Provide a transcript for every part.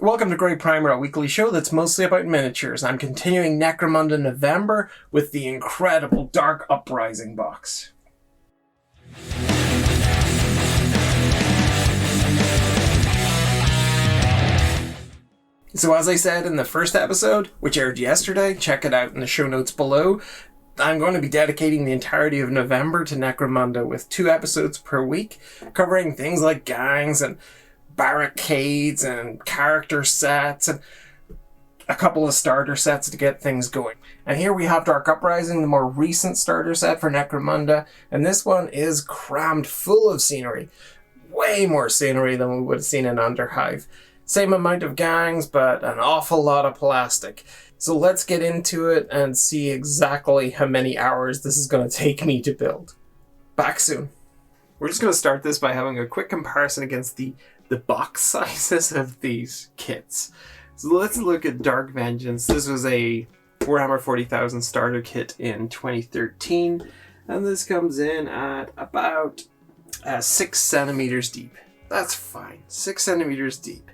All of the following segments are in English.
Welcome to Grey Primer, a weekly show that's mostly about miniatures. I'm continuing Necromunda November with the incredible Dark Uprising box. So as I said in the first episode, which aired yesterday, check it out in the show notes below, I'm going to be dedicating the entirety of November to Necromunda with 2 episodes per week, covering things like gangs and barricades and character sets and a couple of starter sets to get things going. And here we have Dark Uprising, the more recent starter set for Necromunda, and this one is crammed full of scenery. Way more scenery than we would have seen in Underhive. Same amount of gangs, but an awful lot of plastic. So let's get into it and see exactly how many hours this is going to take me to build. Back soon. We're just going to start this by having a quick comparison against the box sizes of these kits. So let's look at Dark Vengeance. This was a Warhammer 40,000 starter kit in 2013, and this comes in at about 6 centimeters deep. That's fine, 6 centimeters deep.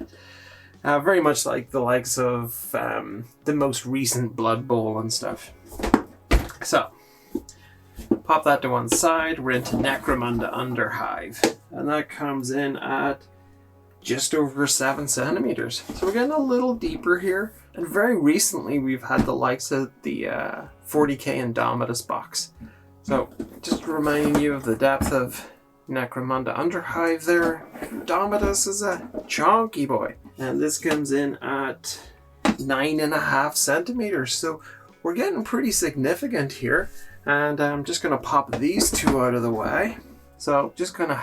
Very much like the likes of the most recent Blood Bowl and stuff. So, pop that to one side. We're into Necromunda Underhive, and that comes in at just over 7 centimeters. So we're getting a little deeper here. And very recently we've had the likes of the 40k Indomitus box. So just reminding you of the depth of Necromunda Underhive there. Indomitus is a chonky boy. And this comes in at 9.5 centimeters. So we're getting pretty significant here. And I'm just going to pop these 2 out of the way. So just going to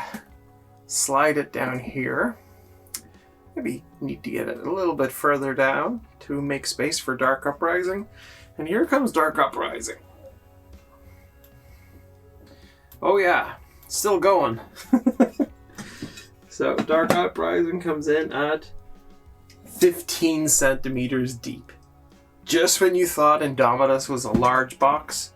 slide it down here. Maybe need to get it a little bit further down to make space for Dark Uprising. And here comes Dark Uprising. Oh yeah, still going. So Dark Uprising comes in at 15 centimeters deep. Just when you thought Indomitus was a large box,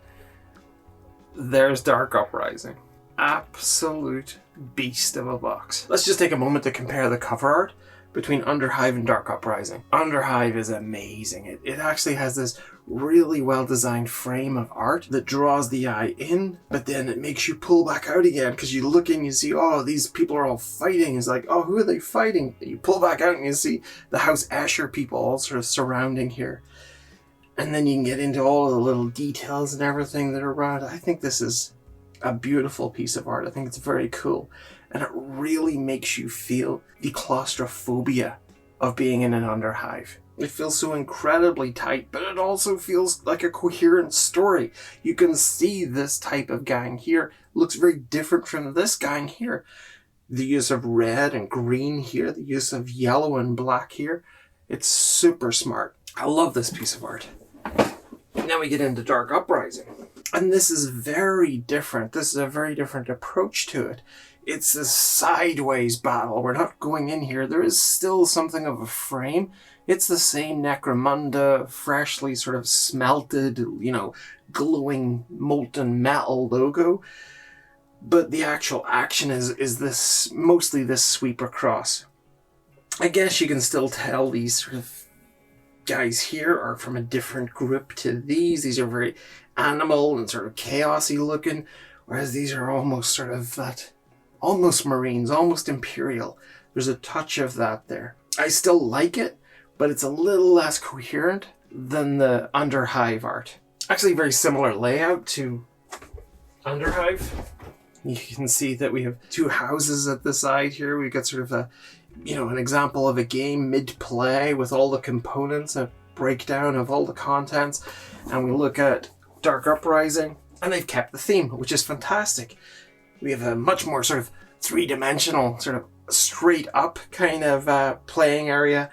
there's Dark Uprising. Absolute beast of a box. Let's just take a moment to compare the cover art between Underhive and Dark Uprising. Underhive is amazing. It actually has this really well-designed frame of art that draws the eye in, but then it makes you pull back out again because you look in, you see, oh, these people are all fighting. It's like, oh, who are they fighting? You pull back out and you see the House Asher people all sort of surrounding here. And then you can get into all of the little details and everything that are around. I think this is a beautiful piece of art. I think it's very cool. And it really makes you feel the claustrophobia of being in an Underhive. It feels so incredibly tight, but it also feels like a coherent story. You can see this type of gang here looks very different from this gang here. The use of red and green here, the use of yellow and black here. It's super smart. I love this piece of art. Now we get into Dark Uprising. And this is very different. This is a very different approach to it. It's a sideways battle. We're not going in here. There is still something of a frame. It's the same Necromunda, freshly sort of smelted, glowing molten metal logo. But the actual action is this, mostly this sweep across. I guess you can still tell these sort of guys here are from a different group to these. These are very animal and sort of chaosy looking, whereas these are almost sort of that, almost Marines, almost Imperial. There's a touch of that there. I still like it, but it's a little less coherent than the Underhive art. Actually, very similar layout to Underhive. You can see that we have 2 houses at the side here. We've got sort of a, an example of a game mid-play with all the components, a breakdown of all the contents. And we look at Dark Uprising, and they've kept the theme, which is fantastic. We have a much more sort of 3-dimensional, sort of straight up kind of playing area.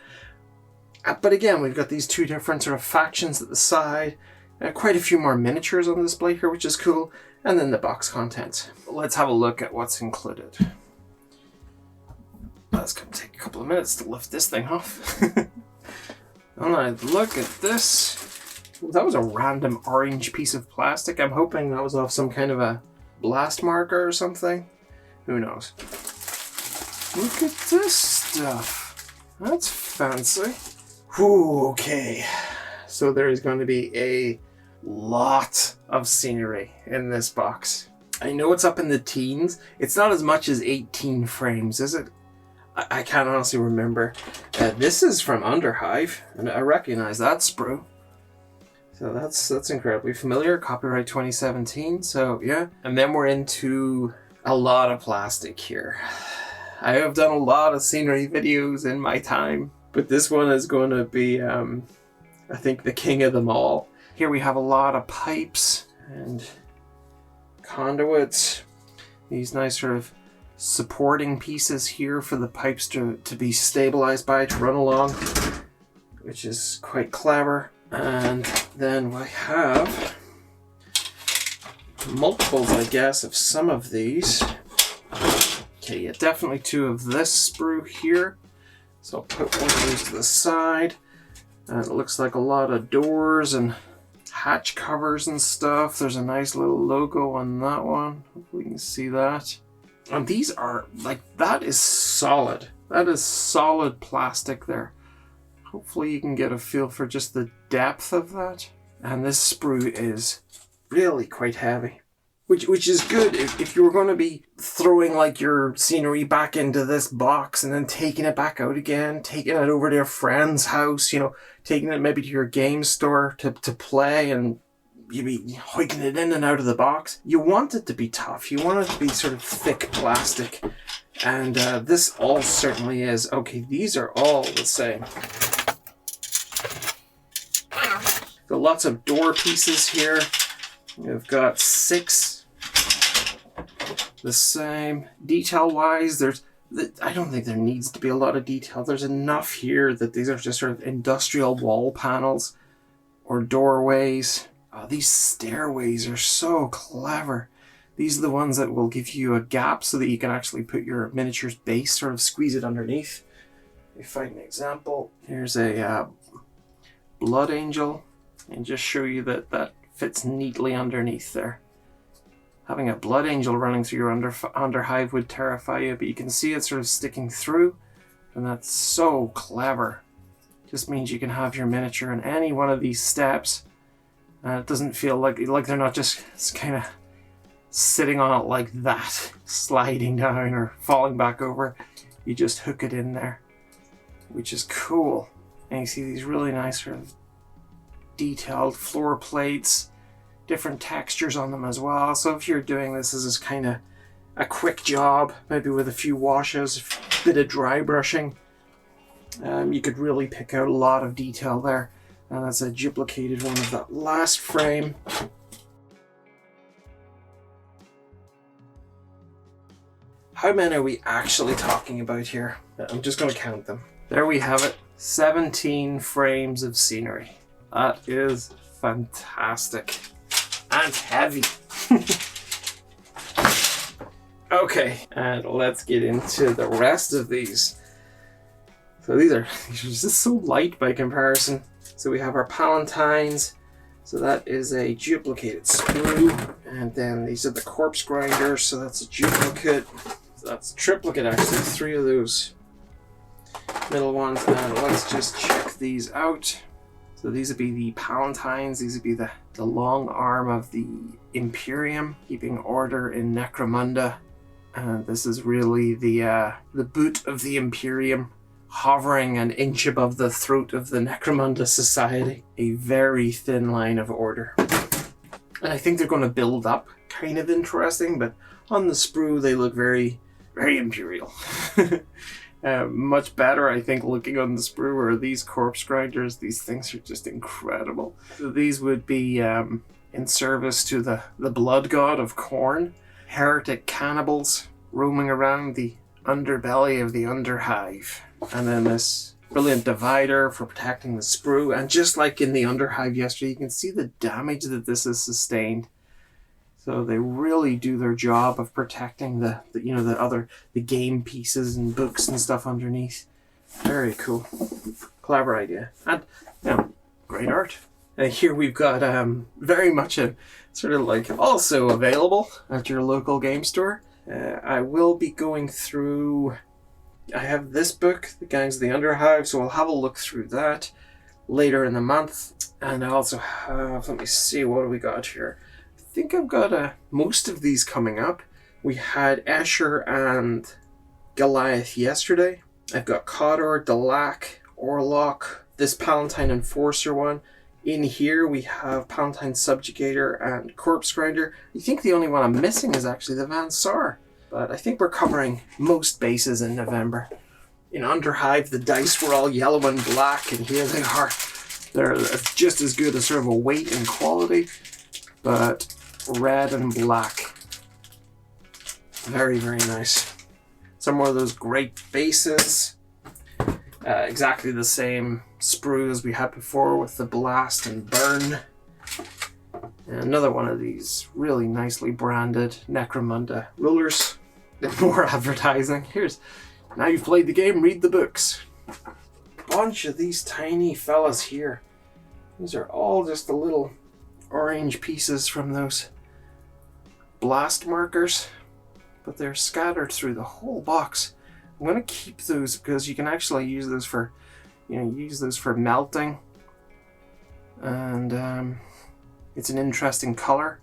But again, we've got these 2 different sort of factions at the side. Quite a few more miniatures on display here, which is cool. And then the box contents. Let's have a look at what's included. That's going to take a couple of minutes to lift this thing off. And I look at this. That was a random orange piece of plastic. I'm hoping that was off some kind of a blast marker or something. Who knows? Look at this stuff. That's fancy. Whew, okay. So there is going to be a lot of scenery in this box. I know it's up in the teens. It's not as much as 18 frames, is it? I can't honestly remember. This is from Underhive, and I recognize that sprue. So that's incredibly familiar. Copyright 2017. So yeah, and then we're into a lot of plastic here. I have done a lot of scenery videos in my time, but this one is going to be, I think, the king of them all. Here we have a lot of pipes and conduits. These nice sort of supporting pieces here for the pipes to be stabilized by, to run along, which is quite clever. And then we have multiples, I guess, of some of these. Okay, yeah, definitely two of this sprue here. So I'll put one of these to the side. And it looks like a lot of doors and hatch covers and stuff. There's a nice little logo on that one. Hopefully you can see that. And these are, like, that is solid. That is solid plastic there. Hopefully you can get a feel for just the depth of that. And this sprue is really quite heavy. Which is good if you were going to be throwing like your scenery back into this box and then taking it back out again, taking it over to your friend's house, you know, taking it maybe to your game store to play, and you'd be hoiking it in and out of the box. You want it to be tough. You want it to be sort of thick plastic. And this all certainly is. Okay, these are all the same. Got lots of door pieces here. We've got 6 the same. Detail-wise, I don't think there needs to be a lot of detail. There's enough here that these are just sort of industrial wall panels or doorways. Oh, these stairways are so clever. These are the ones that will give you a gap so that you can actually put your miniature's base, sort of squeeze it underneath. Let me find an example. Here's a blood angel, and just show you that fits neatly underneath there. Having a blood angel running through your underhive would terrify you, but you can see it sort of sticking through, and that's so clever. Just means you can have your miniature in any one of these steps. It doesn't feel like they're not just kind of sitting on it like that, sliding down or falling back over. You just hook it in there, which is cool. And you see these really nice sort of detailed floor plates, different textures on them as well. So if you're doing this as kind of a quick job, maybe with a few washes, a bit of dry brushing, you could really pick out a lot of detail there. And that's a duplicated one of that last frame. How many are we actually talking about here? I'm just going to count them. There we have it. 17 frames of scenery. That is fantastic. And heavy. Okay, and let's get into the rest of these. So these are just so light by comparison. So we have our Palatines. So that is a duplicated sprue. And then these are the corpse grinders. So that's a duplicate. So that's a triplicate actually. 3 of those middle ones. And let's just check these out. So these would be the Palatines. These would be the long arm of the Imperium, keeping order in Necromunda. And this is really the boot of the Imperium, hovering an inch above the throat of the Necromunda society. A very thin line of order. And I think they're going to build up. Kind of interesting, but on the sprue they look very, very Imperial. Much better, I think, looking on the sprue are these corpse grinders. These things are just incredible. So these would be in service to the blood god of Khorne. Heretic cannibals roaming around the underbelly of the Underhive. And then this brilliant divider for protecting the sprue. And just like in the Underhive yesterday, you can see the damage that this has sustained. So they really do their job of protecting the game pieces and books and stuff underneath. Very cool. Clever idea. And, great art. And here we've got very much a sort of like also available at your local game store. I will be going through I have this book, The Gangs of the Underhive, so I'll have a look through that later in the month. And I also have, let me see, what do we got here? I think I've got most of these coming up. We had Escher and Goliath yesterday. I've got Cawdor, Delac, Orlok, this Palatine Enforcer one. In here we have Palatine Subjugator and Corpse Grinder. I think the only one I'm missing is actually the Van Saar. But I think we're covering most bases in November. In Underhive, the dice were all yellow and black, and here they are. They're just as good as sort of a weight and quality, but red and black. Very, very nice. Some more of those great bases. Exactly the same sprue as we had before with the blast and burn. And another one of these really nicely branded Necromunda rulers. More advertising. Here's, now you've played the game, read the books. Bunch of these tiny fellas here. These are all just the little orange pieces from those blast markers, but they're scattered through the whole box. I'm going to keep those because you can actually use those for, use those for melting, and it's an interesting color.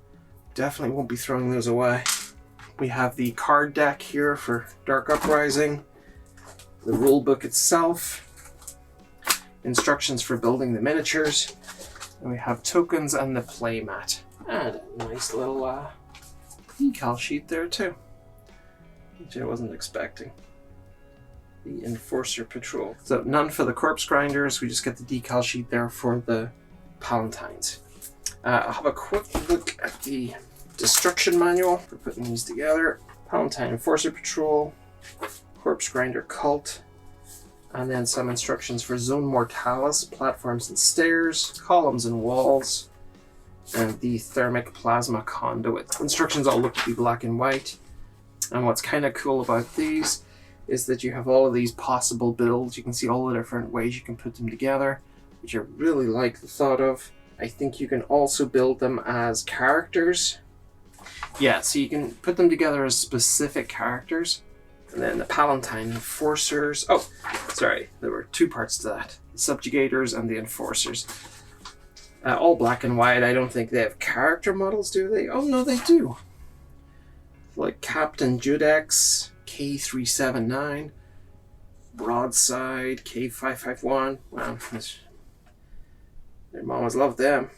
Definitely won't be throwing those away. We have the card deck here for Dark Uprising, the rule book itself, instructions for building the miniatures, and we have tokens and the playmat, and a nice little decal sheet there too, which I wasn't expecting. The Enforcer Patrol. So none for the Corpse Grinders, we just get the decal sheet there for the Palatines. I'll have a quick look at the Destruction Manual for putting these together. Palatine Enforcer Patrol, Corpse Grinder Cult, and then some instructions for Zone Mortalis, platforms and stairs, columns and walls, and the Thermic Plasma Conduit. Instructions all look to be black and white. And what's kind of cool about these is that you have all of these possible builds. You can see all the different ways you can put them together, which I really like the thought of. I think you can also build them as characters. Yeah, so you can put them together as specific characters. And then the Palatine Enforcers. Oh, sorry, there were two parts to that. The Subjugators and the Enforcers. All black and white. I don't think they have character models, do they? Oh, no, they do. Like Captain Judex, K379, Broadside, K551. Wow, their mamas love them.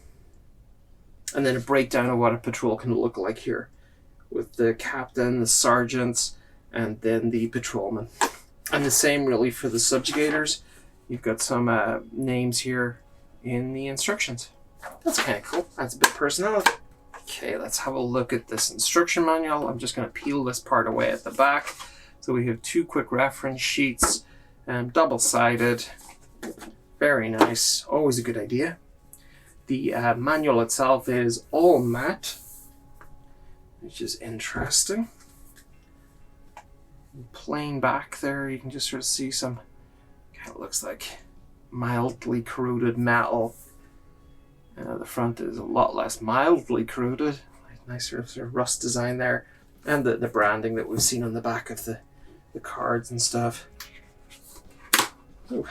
And then a breakdown of what a patrol can look like here, with the captain, the sergeants, and then the patrolmen. And the same really for the Subjugators. You've got some names here in the instructions. That's kind of cool. That's a bit of personality. Okay, let's have a look at this instruction manual. I'm just going to peel this part away at the back. So we have two quick reference sheets, double-sided. Very nice. Always a good idea. The manual itself is all matte, which is interesting. Plain back there, you can just sort of see some, kind of looks like mildly corroded metal. The front is a lot less mildly corroded. Nice sort of rust design there. And the branding that we've seen on the back of the cards and stuff. Ooh,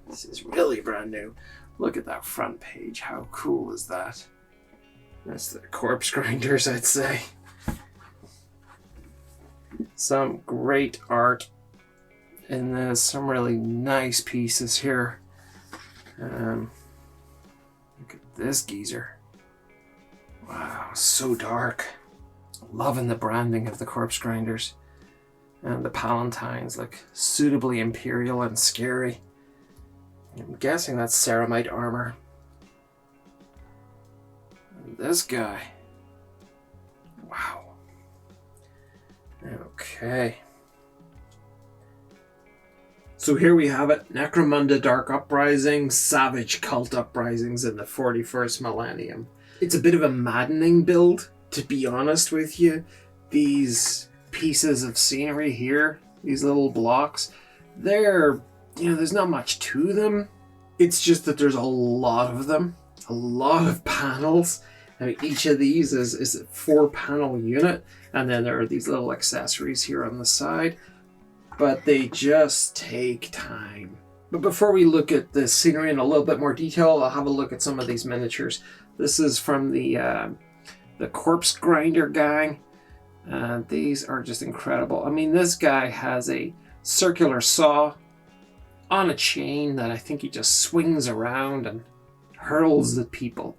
this is really brand new. Look at that front page. How cool is that? That's the Corpse Grinders, I'd say. Some great art in this. Some really nice pieces here. Look at this geezer. Wow, so dark. Loving the branding of the Corpse Grinders. And the Palatines look suitably imperial and scary. I'm guessing that's ceramite armor. And this guy. Wow. Okay. So here we have it. Necromunda Dark Uprising, Savage Cult Uprisings in the 41st Millennium. It's a bit of a maddening build, to be honest with you. These pieces of scenery here, these little blocks, they're, there's not much to them. It's just that there's a lot of them, a lot of panels. I mean, each of these is a 4-panel unit, and then there are these little accessories here on the side. but they just take time. But before we look at the scenery in a little bit more detail, I'll have a look at some of these miniatures. This is from the Corpse Grinder gang. These are just incredible. I mean, this guy has a circular saw on a chain that I think he just swings around and hurls at people.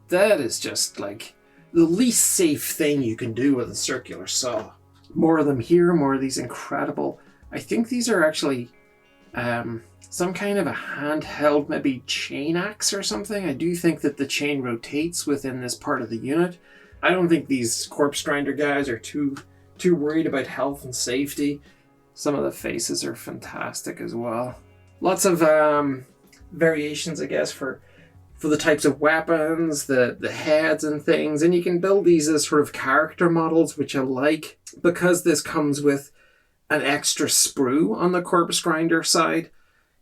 That is just like the least safe thing you can do with a circular saw. More of them here, more of these incredible. I think these are actually some kind of a handheld, maybe chain axe or something. I do think that the chain rotates within this part of the unit. I don't think these corpse grinder guys are too worried about health and safety. Some of the faces are fantastic as well. Lots of variations, I guess, for the types of weapons, the heads and things. And you can build these as sort of character models, which I like. Because this comes with an extra sprue on the corpse grinder side,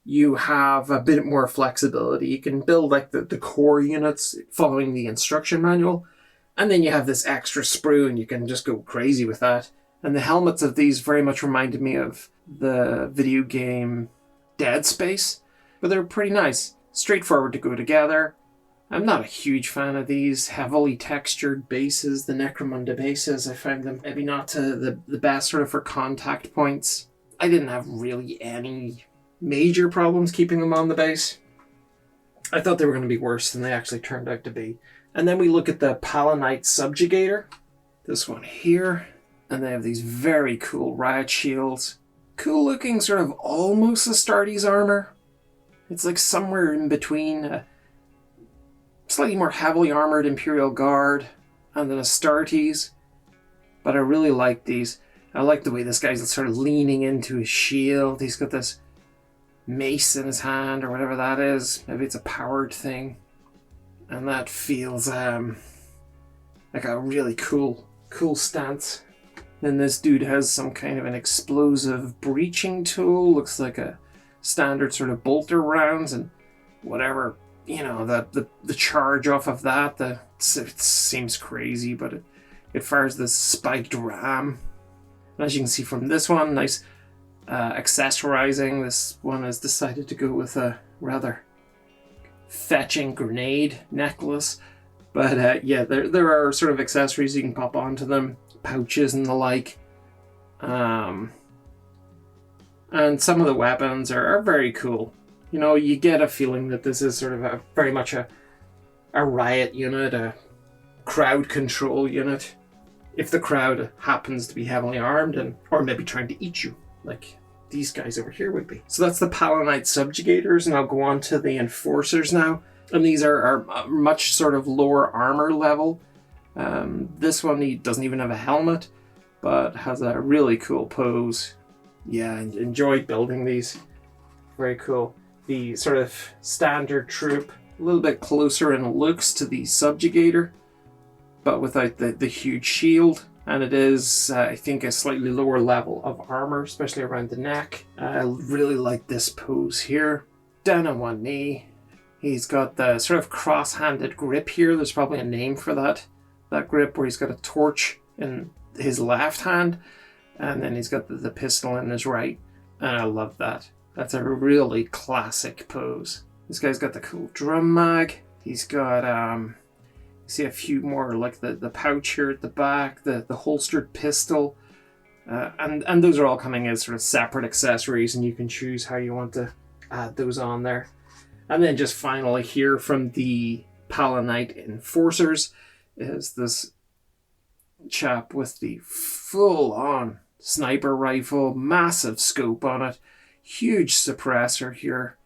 you have a bit more flexibility. You can build like the core units following the instruction manual. And then you have this extra sprue and you can just go crazy with that. And the helmets of these very much reminded me of the video game Dead Space. But they're pretty nice. Straightforward to go together. I'm not a huge fan of these heavily textured bases, the Necromunda bases. I find them maybe not the best sort of for contact points. I didn't have really any major problems keeping them on the base. I thought they were going to be worse than they actually turned out to be. And then we look at the Khornate Subjugator. This one here. And they have these very cool riot shields. Cool looking, sort of almost Astartes armor. It's like somewhere in between a slightly more heavily armored Imperial Guard and then Astartes. But I really like these. I like the way this guy's sort of leaning into his shield. He's got this mace in his hand or whatever that is. Maybe it's a powered thing. And that feels like a really cool stance. Then this dude has some kind of an explosive breaching tool. Looks like a standard sort of bolter rounds and whatever, you know, the charge off of that. It seems crazy, but it fires this spiked ram. And as you can see from this one, nice accessorizing. This one has decided to go with a rather fetching grenade necklace. But yeah, there are sort of accessories you can pop onto them, pouches and the like. And some of the weapons are very cool. You know, you get a feeling that this is sort of very much a riot unit, a crowd control unit. If the crowd happens to be heavily armed or maybe trying to eat you, like these guys over here would be. So that's the Khornate Subjugators, and I'll go on to the Enforcers now. And these are much sort of lower armor level. This one, he doesn't even have a helmet, but has a really cool pose. Yeah, enjoyed building these. Very cool. The sort of standard troop, a little bit closer in looks to the Subjugator, but without the huge shield. And it is, I think, a slightly lower level of armor, especially around the neck. I really like this pose here. Down on one knee. He's got the sort of cross-handed grip here. There's probably a name for that grip, where he's got a torch in his left hand, and then he's got the pistol in his right. And I love that. That's a really classic pose. This guy's got the cool drum mag. He's got, you see a few more, like the pouch here at the back, the holstered pistol. And those are all coming as sort of separate accessories, and you can choose how you want to add those on there. And then just finally here from the Khornate Enforcers is this chap with the full-on sniper rifle, massive scope on it, huge suppressor here.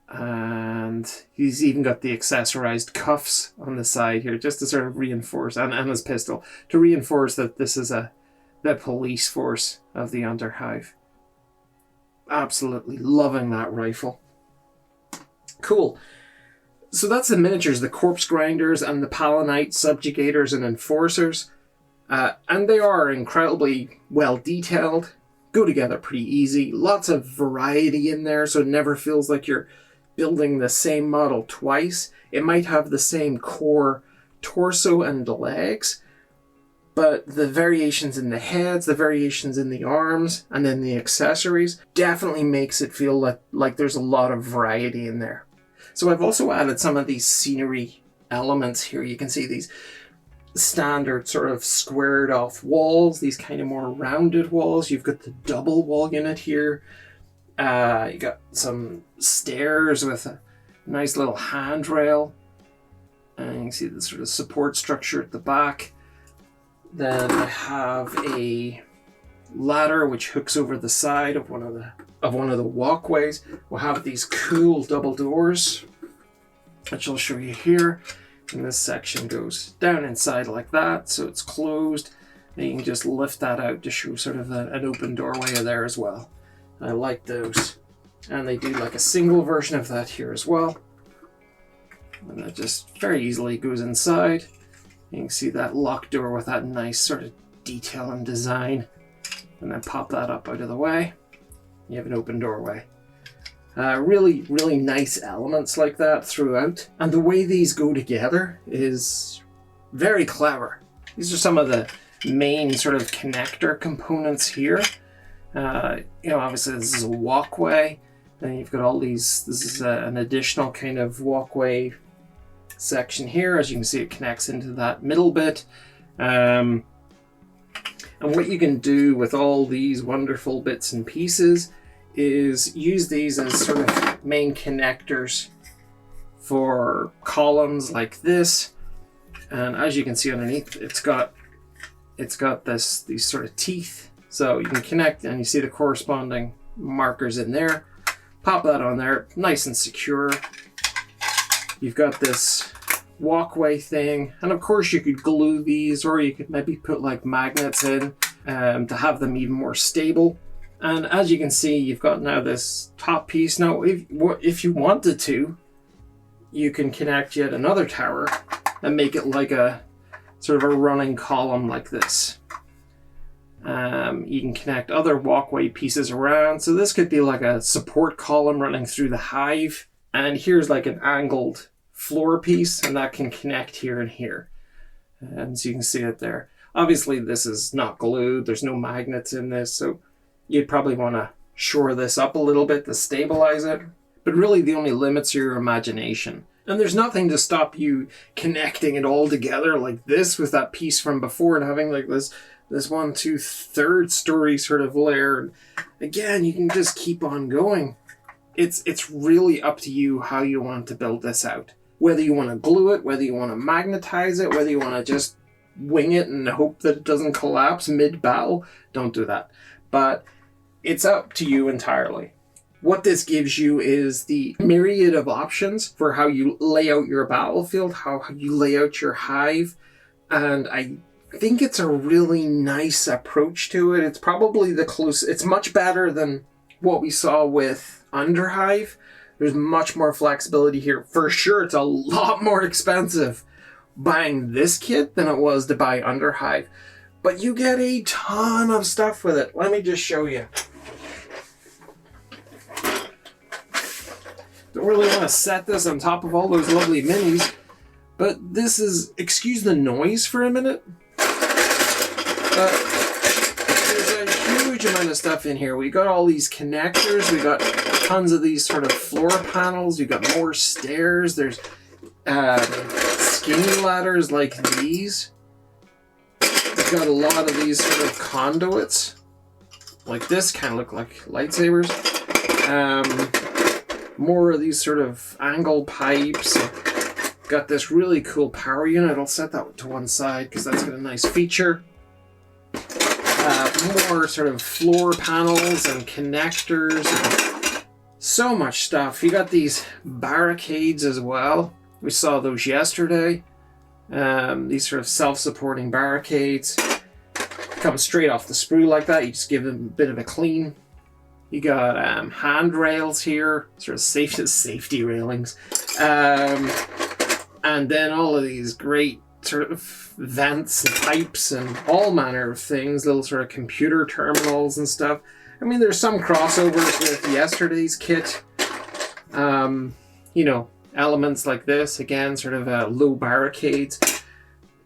And he's even got the accessorized cuffs on the side here, just to sort of reinforce, and his pistol, to reinforce that this is the police force of the Underhive. Absolutely loving that rifle. Cool. So that's the miniatures, the Corpse Grinders and the Khornate Subjugators and Enforcers. And they are incredibly well detailed, go together pretty easy, lots of variety in there, so it never feels like you're building the same model twice. It might have the same core torso and legs, But the variations in the heads, the variations in the arms, and then the accessories definitely makes it feel like there's a lot of variety in there. So I've also added some of these scenery elements here. You can see these standard sort of squared off walls, these kind of more rounded walls. You've got the double wall unit here. You got some stairs with a nice little handrail. And you can see the sort of support structure at the back. Then I have a ladder which hooks over the side of one of the walkways. We'll have these cool double doors, which I'll show you here. And this section goes down inside like that, so it's closed. And you can just lift that out to show sort of an open doorway there as well. I like those. And they do like a single version of that here as well. And that just very easily goes inside. You can see that locked door with that nice sort of detail and design. And then pop that up out of the way. You have an open doorway. Really, really nice elements like that throughout. And the way these go together is very clever. These are some of the main sort of connector components here. Obviously this is a walkway. Then you've got all these, this is an additional kind of walkway section here. As you can see, it connects into that middle bit. And what you can do with all these wonderful bits and pieces is use these as sort of main connectors for columns like this. And as you can see underneath, it's got these sort of teeth. So you can connect and you see the corresponding markers in there. Pop that on there, nice and secure. You've got this walkway thing, and of course you could glue these, or you could maybe put like magnets in to have them even more stable. And as you can see, you've got now this top piece. Now, if you wanted to, you can connect yet another tower and make it like a sort of a running column like this. You can connect other walkway pieces around. So this could be like a support column running through the hive. And here's like an angled floor piece, and that can connect here and here. And so you can see it there. Obviously, this is not glued. There's no magnets in this. So you'd probably want to shore this up a little bit to stabilize it. But really, the only limits are your imagination. And there's nothing to stop you connecting it all together like this with that piece from before and having like this 1, 2, 3rd story sort of layer. Again, you can just keep on going. It's really up to you how you want to build this out. Whether you want to glue it, whether you want to magnetize it, whether you want to just wing it and hope that it doesn't collapse mid-battle, don't do that. But it's up to you entirely. What this gives you is the myriad of options for how you lay out your battlefield, how you lay out your hive, and I think it's a really nice approach to it. It's probably the closest. It's much better than what we saw with Underhive. There's much more flexibility here. For sure, it's a lot more expensive buying this kit than it was to buy Underhive. But you get a ton of stuff with it. Let me just show you. Don't really want to set this on top of all those lovely minis, but this is, excuse the noise for a minute, but there's a huge amount of stuff in here. We got all these connectors, we got tons of these sort of floor panels, we got more stairs, there's skinny ladders like these. We've got a lot of these sort of conduits, like this, kind of look like lightsabers. More of these sort of angle pipes. Got this really cool power unit. I'll set that to one side because that's got a nice feature. More sort of floor panels and connectors. And so much stuff. You got these barricades as well. We saw those yesterday. These sort of self-supporting barricades. Come straight off the sprue like that. You just give them a bit of a clean. You got handrails here, sort of safety railings. And then all of these great sort of vents and pipes and all manner of things, little sort of computer terminals and stuff. I mean, there's some crossovers with yesterday's kit. Elements like this, again, sort of low barricades.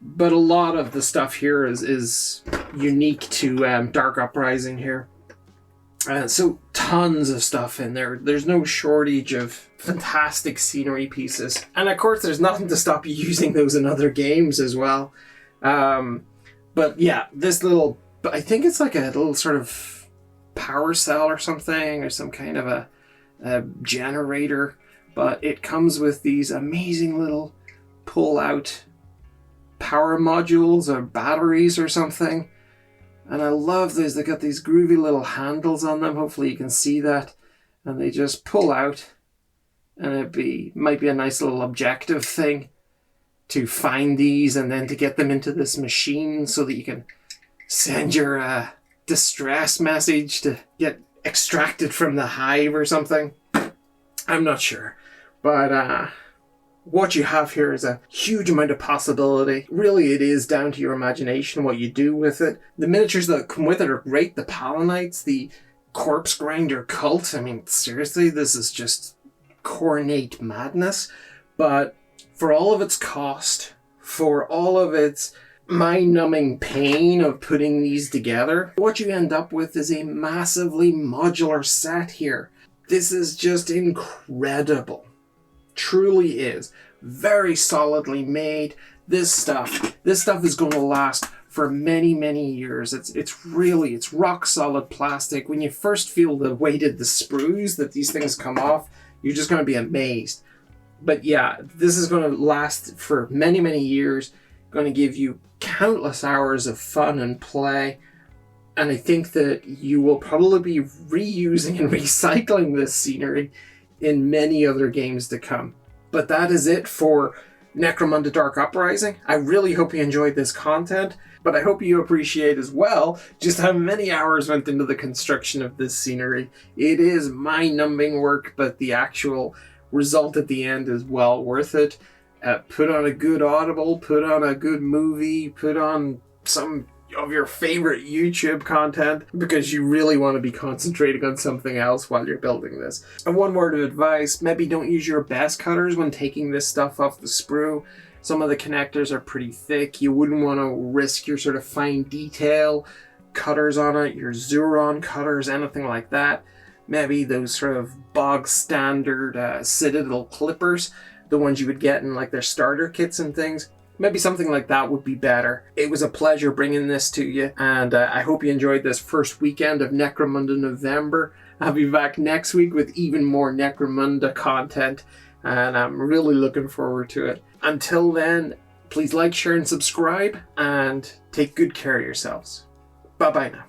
But a lot of the stuff here is unique to Dark Uprising here. So tons of stuff in there. There's no shortage of fantastic scenery pieces. And of course there's nothing to stop you using those in other games as well. But yeah, this little, I think it's like a little sort of power cell or something, or some kind of a generator. But it comes with these amazing little pull-out power modules or batteries or something. And I love these. They got these groovy little handles on them. Hopefully you can see that. And they just pull out. And might be a nice little objective thing to find these and then to get them into this machine so that you can send your distress message to get extracted from the hive or something. I'm not sure. But what you have here is a huge amount of possibility. Really, it is down to your imagination what you do with it. The miniatures that come with it are great. The Palanites, the Corpse Grinder Cult. I mean, seriously, this is just Khornate madness. But for all of its cost, for all of its mind-numbing pain of putting these together, what you end up with is a massively modular set here. This is just incredible. Truly is. Very solidly made. This stuff is going to last for many, many years. It's rock solid plastic. When you first feel the weight of the sprues that these things come off, you're just going to be amazed. But yeah, this is going to last for many, many years. Going to give you countless hours of fun and play. And I think that you will probably be reusing and recycling this scenery in many other games to come. But that is it for Necromunda Dark Uprising. I really hope you enjoyed this content, but I hope you appreciate as well just how many hours went into the construction of this scenery. It is mind-numbing work, but the actual result at the end is well worth it. Put on a good Audible, put on a good movie, put on some of your favorite YouTube content, because you really want to be concentrating on something else while you're building this. And one word of advice, maybe don't use your best cutters when taking this stuff off the sprue. Some of the connectors are pretty thick. You wouldn't want to risk your sort of fine detail cutters on it, your Zuron cutters, anything like that. Maybe those sort of bog standard Citadel clippers, the ones you would get in like their starter kits and things. Maybe something like that would be better. It was a pleasure bringing this to you, and I hope you enjoyed this first weekend of Necromunda November. I'll be back next week with even more Necromunda content, and I'm really looking forward to it. Until then, please like, share, and subscribe, and take good care of yourselves. Bye-bye now.